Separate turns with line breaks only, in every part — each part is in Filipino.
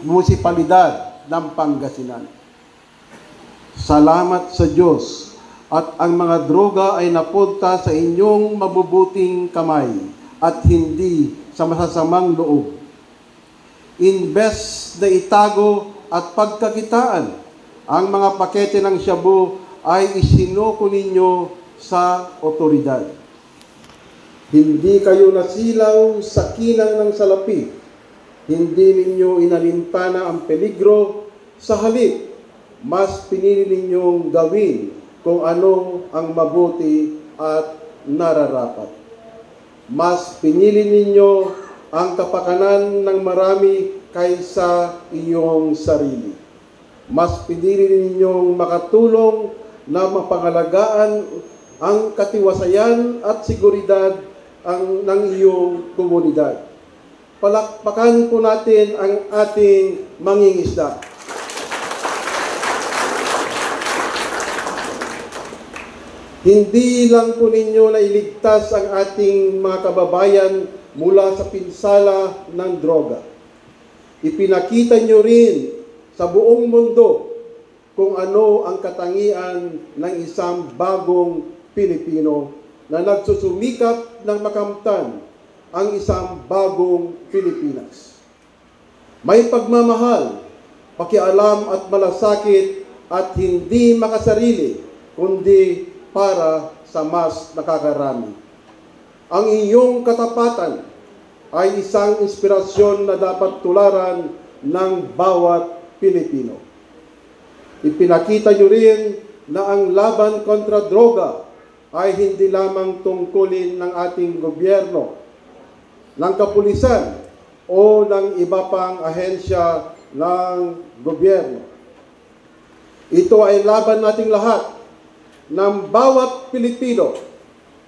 munisipalidad ng Pangasinan. Salamat sa Diyos at ang mga droga ay napunta sa inyong mabubuting kamay at hindi sa masasamang loob. Imbes na itago at pagkakitaan, ang mga pakete ng shabu ay isinuko ninyo sa otoridad. Hindi kayo nasilaw sa kinang ng salapi. Hindi ninyo inalintana ang peligro. Sa halip, mas pinili ninyong gawin kung ano ang mabuti at nararapat. Mas pinili ninyo ang kapakanan ng marami kaysa iyong sarili. Mas pinili ninyong makatulong na mapangalagaan ang katiwasayan at seguridad ng iyong komunidad. Palakpakan po natin ang ating mangingisda. Hindi lang po ninyo nailigtas ang ating mga kababayan mula sa pinsala ng droga. Ipinakita nyo rin sa buong mundo kung ano ang katangian ng isang bagong Pilipino na nagsusumikap ng makamtan ang isang bagong Pilipinas. May pagmamahal, pakialam at malasakit at hindi makasarili, kundi para sa mas nakakarami. Ang iyong katapatan ay isang inspirasyon na dapat tularan ng bawat Pilipino. Ipinakita niyo rin na ang laban kontra droga ay hindi lamang tungkulin ng ating gobyerno, ng kapulisan o ng iba pang ahensya ng gobyerno. Ito ay laban nating lahat ng bawat Pilipino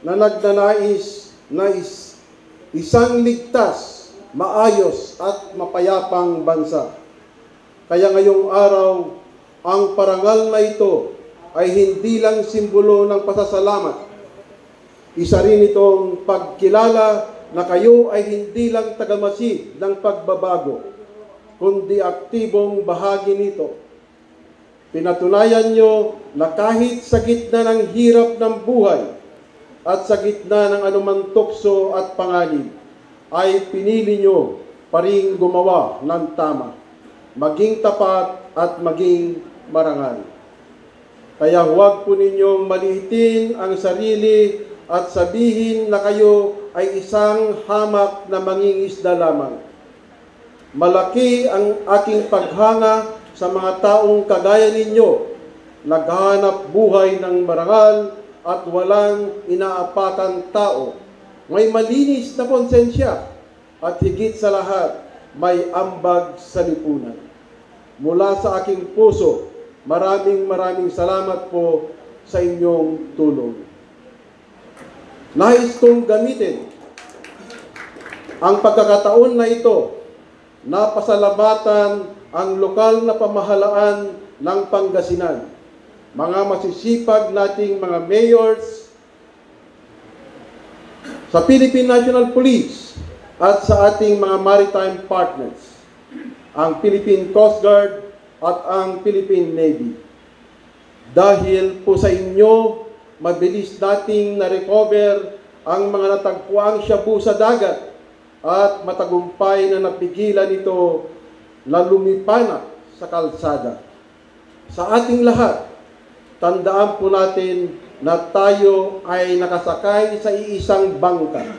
na nagnanais na isang ligtas, maayos at mapayapang bansa. Kaya ngayong araw, ang parangal na ito ay hindi lang simbolo ng pasasalamat. Isa rin itong pagkilala na kayo ay hindi lang tagamasid ng pagbabago, kundi aktibong bahagi nito. Pinatunayan nyo na kahit sa gitna ng hirap ng buhay at sa gitna ng anumang tukso at panganib, ay pinili nyo pa rin gumawa ng tama, maging tapat at maging marangal. Kaya huwag po ninyong maliitin ang sarili at sabihin na kayo ay isang hamak na mangingisda lamang. Malaki ang aking paghanga sa mga taong kagaya ninyo, naghahanap buhay ng marangal at walang inaapakang tao. May malinis na konsensya at higit sa lahat, may ambag sa lipunan. Mula sa aking puso, maraming salamat po sa inyong tulong. Nais kong gamitin ang pagkakataon na ito na pasalamatan ang lokal na pamahalaan ng Pangasinan, mga masisipag nating mga mayors, sa Philippine National Police at sa ating mga maritime partners, ang Philippine Coast Guard at ang Philippine Navy. Dahil po sa inyo, mabilis nating na-recover ang mga natagpuang shabu sa dagat at matagumpay na napigilan ito na lumipanak sa kalsada. Sa ating lahat, tandaan po natin na tayo ay nakasakay sa iisang bangka.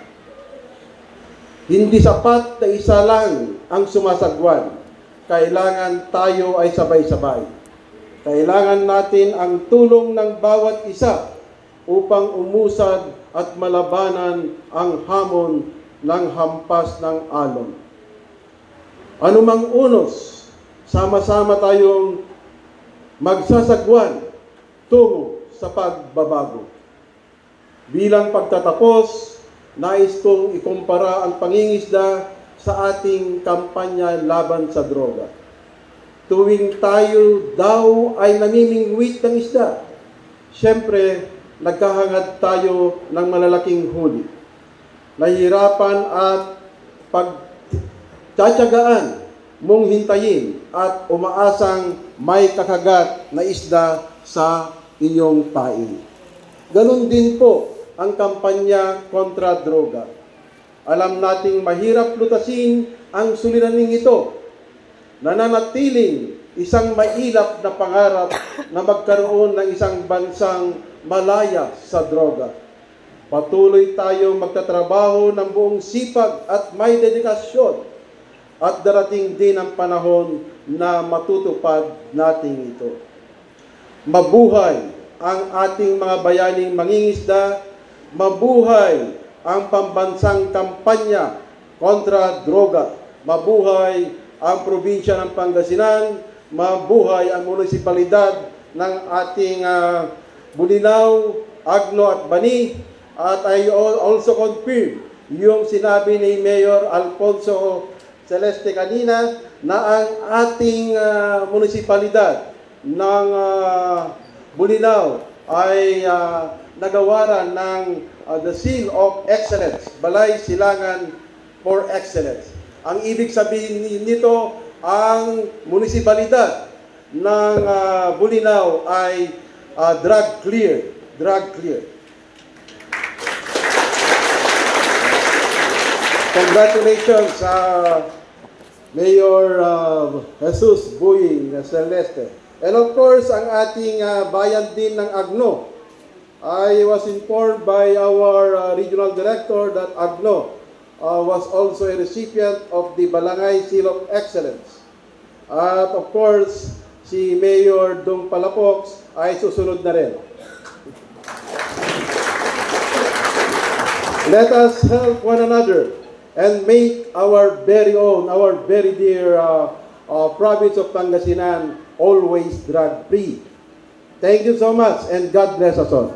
Hindi sapat na isa lang ang sumasagwan. Kailangan tayo ay sabay-sabay. Kailangan natin ang tulong ng bawat isa upang umusad at malabanan ang hamon ng hampas ng alon. Anumang unos, sama-sama tayong magsasagwan tungo sa pagbabago. Bilang pagtatapos, nais kong ikumpara ang pangingisda sa ating kampanya laban sa droga. Tuwing tayo daw ay namimingwit ng isda, siyempre nagkahangad tayo ng malalaking huli. Nahihirapan at pagtsatsagaan mong hintayin at umaasang may kakagat na isda sa inyong pain. Ganon din po ang kampanya kontra droga. Alam nating mahirap lutasin ang suliraning ito. Nananatiling isang mailap na pangarap na magkaroon ng isang bansang malaya sa droga. Patuloy tayo magtatrabaho ng buong sipag at may dedikasyon at darating din ang panahon na matutupad natin ito. Mabuhay ang ating mga bayaning mangingisda, mabuhay ang pambansang kampanya kontra droga, mabuhay ang probinsya ng Pangasinan, mabuhay ang munisipalidad ng ating Bulinaw, Agno at Bani. At I also confirm yung sinabi ni Mayor Alfonso Celeste kanina na ang ating munisipalidad ng Bulinaw ay nagawaran ng the Seal of Excellence, Balay Silangan for Excellence. Ang ibig sabihin nito, ang munisipalidad ng Bulinaw ay drug clear. Congratulations, Mayor Jesus Buing Celeste. And of course, ang ating bayan din ng Agno. I was informed by our regional director that Agno was also a recipient of the Balangay Seal of Excellence. At of course, si Mayor Dong Palafox ay susunod na rin. Let us help one another and make our very own, our very dear province of Pangasinan always drug-free. Thank you so much, and God bless us all.